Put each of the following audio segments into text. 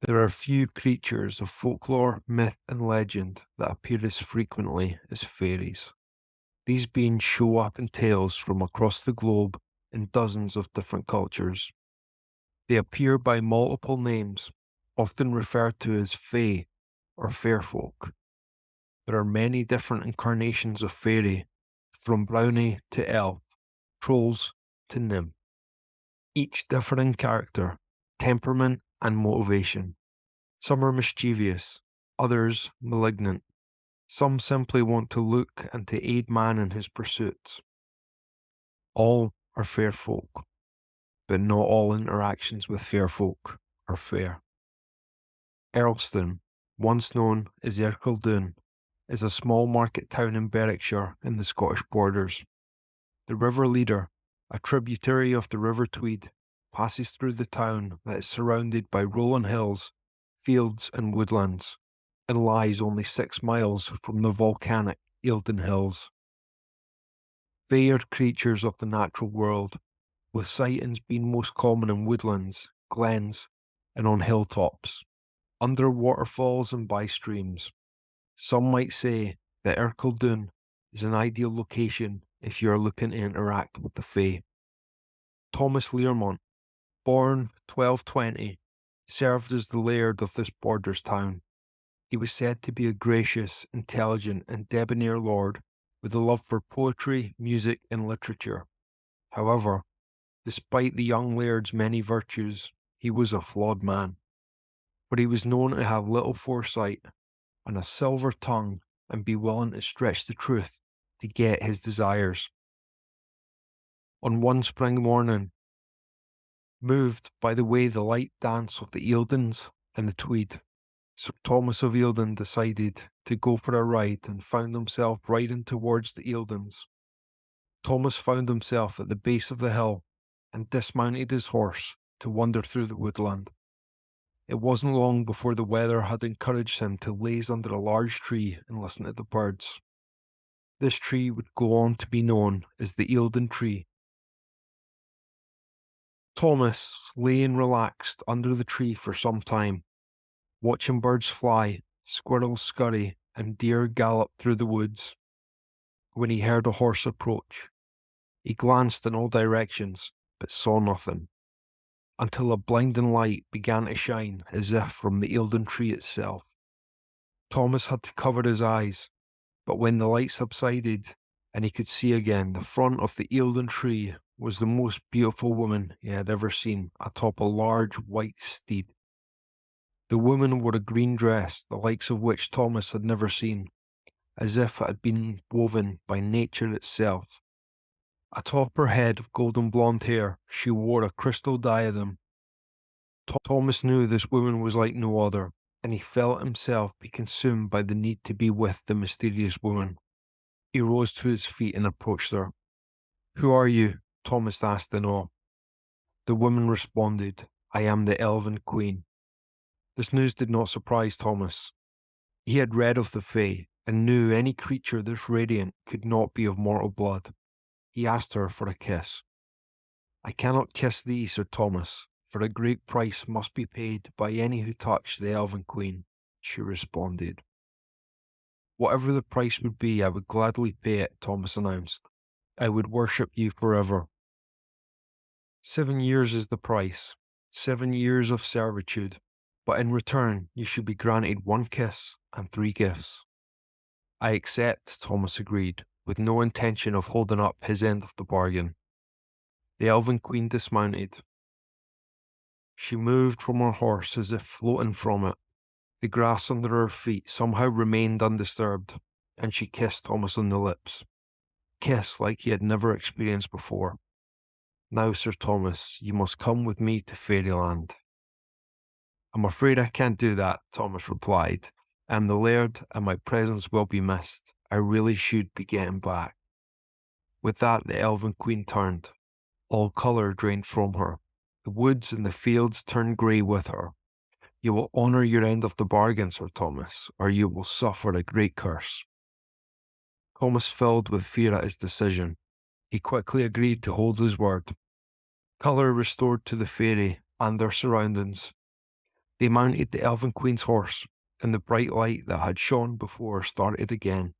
There are few creatures of folklore, myth, and legend that appear as frequently as fairies. These beings show up in tales from across the globe in dozens of different cultures. They appear by multiple names, often referred to as fae or fair folk. There are many different incarnations of fairy, from brownie to elf, trolls to nymph, each differing character, temperament, and motivation. Some are mischievous, others malignant. Some simply want to look and to aid man in his pursuits. All are fair folk, but not all interactions with fair folk are fair. Earlston, once known as Ercildoune, is a small market town in Berwickshire in the Scottish borders. The River Leader, a tributary of the River Tweed, passes through the town that is surrounded by rolling hills, fields, and woodlands, and lies only 6 miles from the volcanic Eildon Hills. They are creatures of the natural world, with sightings being most common in woodlands, glens, and on hilltops, under waterfalls and by streams. Some might say that Ercildoune is an ideal location if you are looking to interact with the Fae. Thomas Learmont, born 1220, served as the laird of this borders town. He was said to be a gracious, intelligent, and debonair lord with a love for poetry, music, and literature. However, despite the young laird's many virtues, he was a flawed man, for he was known to have little foresight and a silver tongue and be willing to stretch the truth to get his desires. On one spring morning, moved by the way the light dance of the Eildons and the Tweed, Sir Thomas of Ercildoune decided to go for a ride and found himself riding towards the Eildons. Thomas found himself at the base of the hill and dismounted his horse to wander through the woodland. It wasn't long before the weather had encouraged him to laze under a large tree and listen to the birds. This tree would go on to be known as the Eildon tree. Thomas lay and relaxed under the tree for some time, watching birds fly, squirrels scurry, and deer gallop through the woods, when he heard a horse approach. He glanced in all directions, but saw nothing, until a blinding light began to shine as if from the Eildon tree itself. Thomas had to cover his eyes, but when the light subsided and he could see again, the front of the Eildon tree was the most beautiful woman he had ever seen atop a large white steed. The woman wore a green dress, the likes of which Thomas had never seen, as if it had been woven by nature itself. Atop her head of golden blonde hair, she wore a crystal diadem. Thomas knew this woman was like no other, and he felt himself be consumed by the need to be with the mysterious woman. He rose to his feet and approached her. "Who are you?" Thomas asked in awe. The woman responded, "I am the Elvin Queen." This news did not surprise Thomas. He had read of the Fae and knew any creature this radiant could not be of mortal blood. He asked her for a kiss. "I cannot kiss thee, Sir Thomas, for a great price must be paid by any who touch the Elven Queen," she responded. "Whatever the price would be, I would gladly pay it," Thomas announced. "I would worship you forever." 7 years is the price, 7 years of servitude, but in return you should be granted 1 kiss and 3 gifts. "I accept," Thomas agreed, with no intention of holding up his end of the bargain. The Elven Queen dismounted. She moved from her horse as if floating from it. The grass under her feet somehow remained undisturbed, and she kissed Thomas on the lips. Kiss like he had never experienced before. "Now, Sir Thomas, you must come with me to Fairyland." "I'm afraid I can't do that," Thomas replied. "I'm the laird, and my presence will be missed. I really should be getting back." With that, the Elven Queen turned. All colour drained from her. The woods and the fields turned grey with her. "You will honour your end of the bargain, Sir Thomas, or you will suffer a great curse." Thomas filled with fear at his decision. He quickly agreed to hold his word. Colour restored to the fairy and their surroundings. They mounted the Elvin Queen's horse, and the bright light that had shone before started again.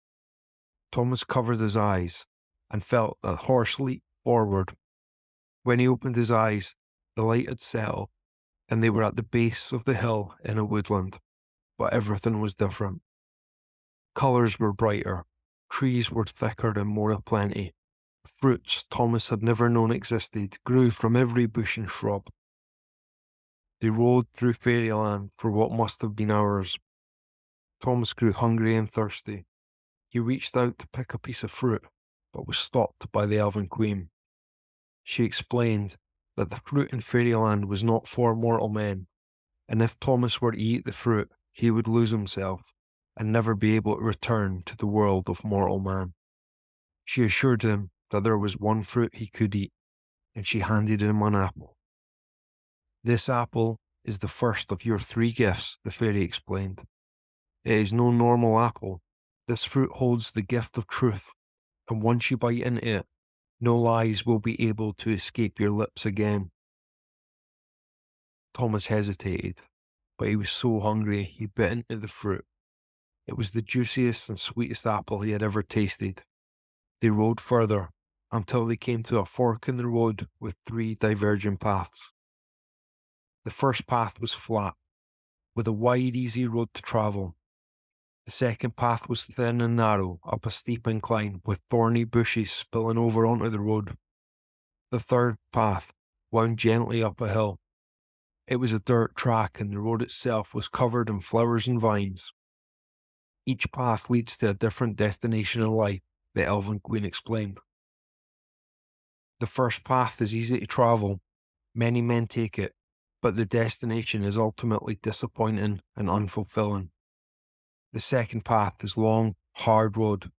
Thomas covered his eyes and felt the horse leap forward. When he opened his eyes, the light had settled, and they were at the base of the hill in a woodland, but everything was different. Colours were brighter, trees were thicker and more aplenty. Fruits Thomas had never known existed grew from every bush and shrub. They rode through fairyland for what must have been hours. Thomas grew hungry and thirsty. He reached out to pick a piece of fruit, but was stopped by the Elven Queen. She explained that the fruit in fairyland was not for mortal men, and if Thomas were to eat the fruit, he would lose himself and never be able to return to the world of mortal man. She assured him that there was one fruit he could eat, and she handed him an apple. This apple is the first of your 3 gifts, the fairy explained. It is no normal apple. This fruit holds the gift of truth, and once you bite into it, no lies will be able to escape your lips again. Thomas hesitated, but he was so hungry he bit into the fruit. It was the juiciest and sweetest apple he had ever tasted. They rode further until they came to a fork in the road with 3 diverging paths. The first path was flat, with a wide, easy road to travel. The second path was thin and narrow, up a steep incline, with thorny bushes spilling over onto the road. The third path wound gently up a hill. It was a dirt track, and the road itself was covered in flowers and vines. Each path leads to a different destination in life, the Elven Queen explained. The first path is easy to travel. Many men take it, but the destination is ultimately disappointing and unfulfilling. The second path is long, hard road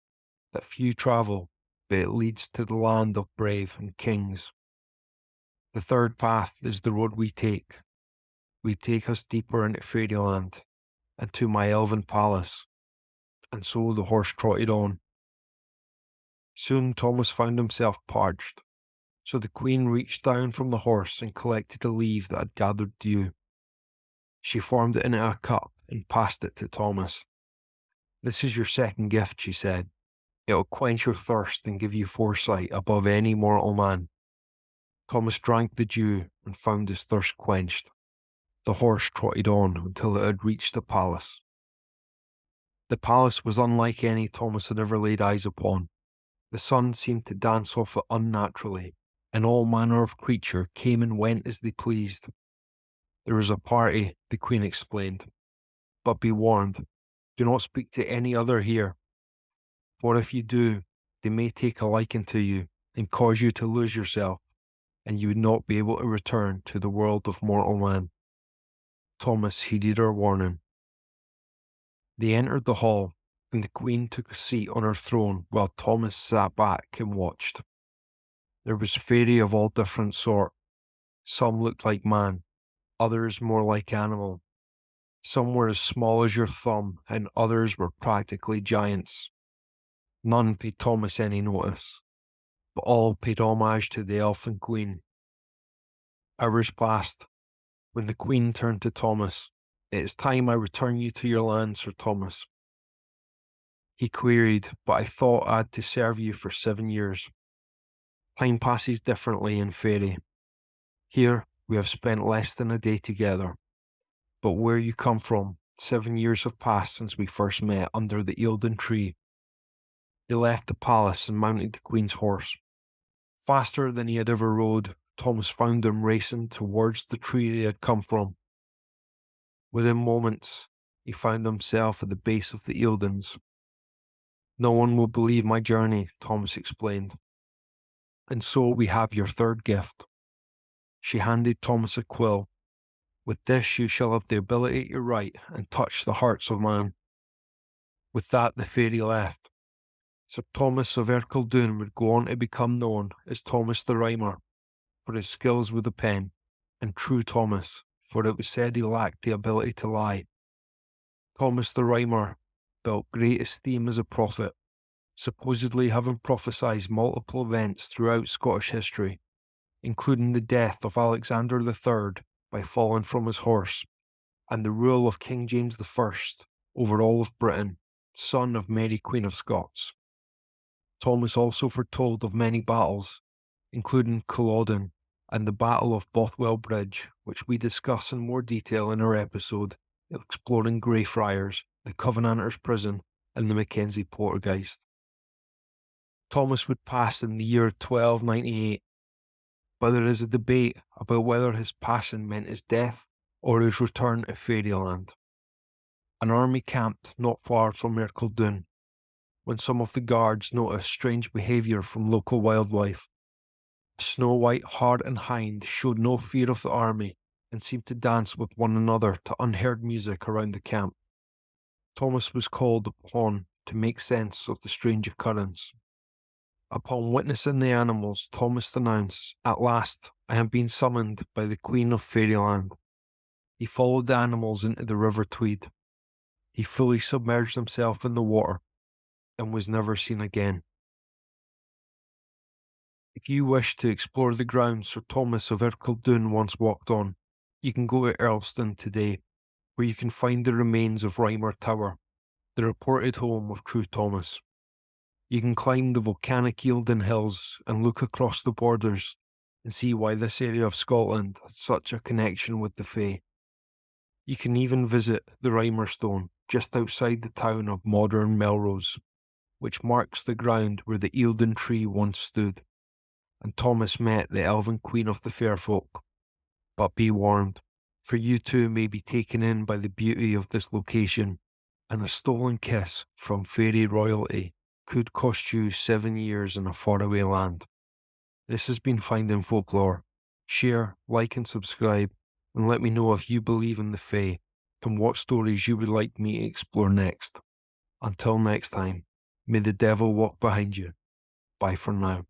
that few travel, but it leads to the land of brave and kings. The third path is the road we take. We take us deeper into fairyland and to my elven palace. And so the horse trotted on. Soon Thomas found himself parched, so the Queen reached down from the horse and collected a leaf that had gathered dew. She formed it into a cup and passed it to Thomas. "This is your second gift," she said. "It will quench your thirst and give you foresight above any mortal man." Thomas drank the dew and found his thirst quenched. The horse trotted on until it had reached the palace. The palace was unlike any Thomas had ever laid eyes upon. The sun seemed to dance off it unnaturally, and all manner of creature came and went as they pleased. "There is a party," the Queen explained, "but be warned, do not speak to any other here, for if you do, they may take a liking to you and cause you to lose yourself, and you would not be able to return to the world of mortal man." Thomas heeded her warning. They entered the hall, and the Queen took a seat on her throne while Thomas sat back and watched. There was fairy of all different sort. Some looked like man, others more like animal. Some were as small as your thumb, and others were practically giants. None paid Thomas any notice, but all paid homage to the Elfin Queen. Hours passed. When the Queen turned to Thomas, "It is time I return you to your land, Sir Thomas." He queried, "But I thought I had to serve you for 7 years. Time passes differently in fairy. Here we have spent less than a day together. But where you come from, 7 years have passed since we first met under the Eildon tree." They left the palace and mounted the Queen's horse. Faster than he had ever rode, Thomas found him racing towards the tree they had come from. Within moments, he found himself at the base of the Eildons. "No one will believe my journey," Thomas explained. "And so we have your third gift." She handed Thomas a quill. "With this you shall have the ability to write and touch the hearts of man." With that the fairy left. Sir Thomas of Ercildoune would go on to become known as Thomas the Rhymer for his skills with the pen, and True Thomas, for it was said he lacked the ability to lie. Thomas the Rhymer built great esteem as a prophet, supposedly having prophesied multiple events throughout Scottish history, including the death of Alexander III by falling from his horse, and the rule of King James I over all of Britain, son of Mary Queen of Scots. Thomas also foretold of many battles, including Culloden and the Battle of Bothwell Bridge, which we discuss in more detail in our episode exploring Greyfriars, the Covenanters' prison, and the Mackenzie Poltergeist. Thomas would pass in the year 1298, but there is a debate about whether his passing meant his death or his return to fairyland. An army camped not far from Ercildoune when some of the guards noticed strange behaviour from local wildlife. Snow White, Hart, and Hind showed no fear of the army and seemed to dance with one another to unheard music around the camp. Thomas was called upon to make sense of the strange occurrence. Upon witnessing the animals, Thomas announced, "At last, I have been summoned by the Queen of Fairyland." He followed the animals into the River Tweed. He fully submerged himself in the water and was never seen again. If you wish to explore the grounds Sir Thomas of Ercildoune once walked on, you can go to Earlston today, where you can find the remains of Rymer Tower, the reported home of True Thomas. You can climb the volcanic Eildon Hills and look across the borders and see why this area of Scotland has such a connection with the Fae. You can even visit the Rymer Stone just outside the town of modern Melrose, which marks the ground where the Eildon tree once stood, and Thomas met the Elvin Queen of the Fair Folk. But be warned, for you too may be taken in by the beauty of this location, and a stolen kiss from fairy royalty could cost you 7 years in a faraway land. This has been Finding Folklore. Share, like and subscribe, and let me know if you believe in the Fae and what stories you would like me to explore next. Until next time, may the devil walk behind you. Bye for now.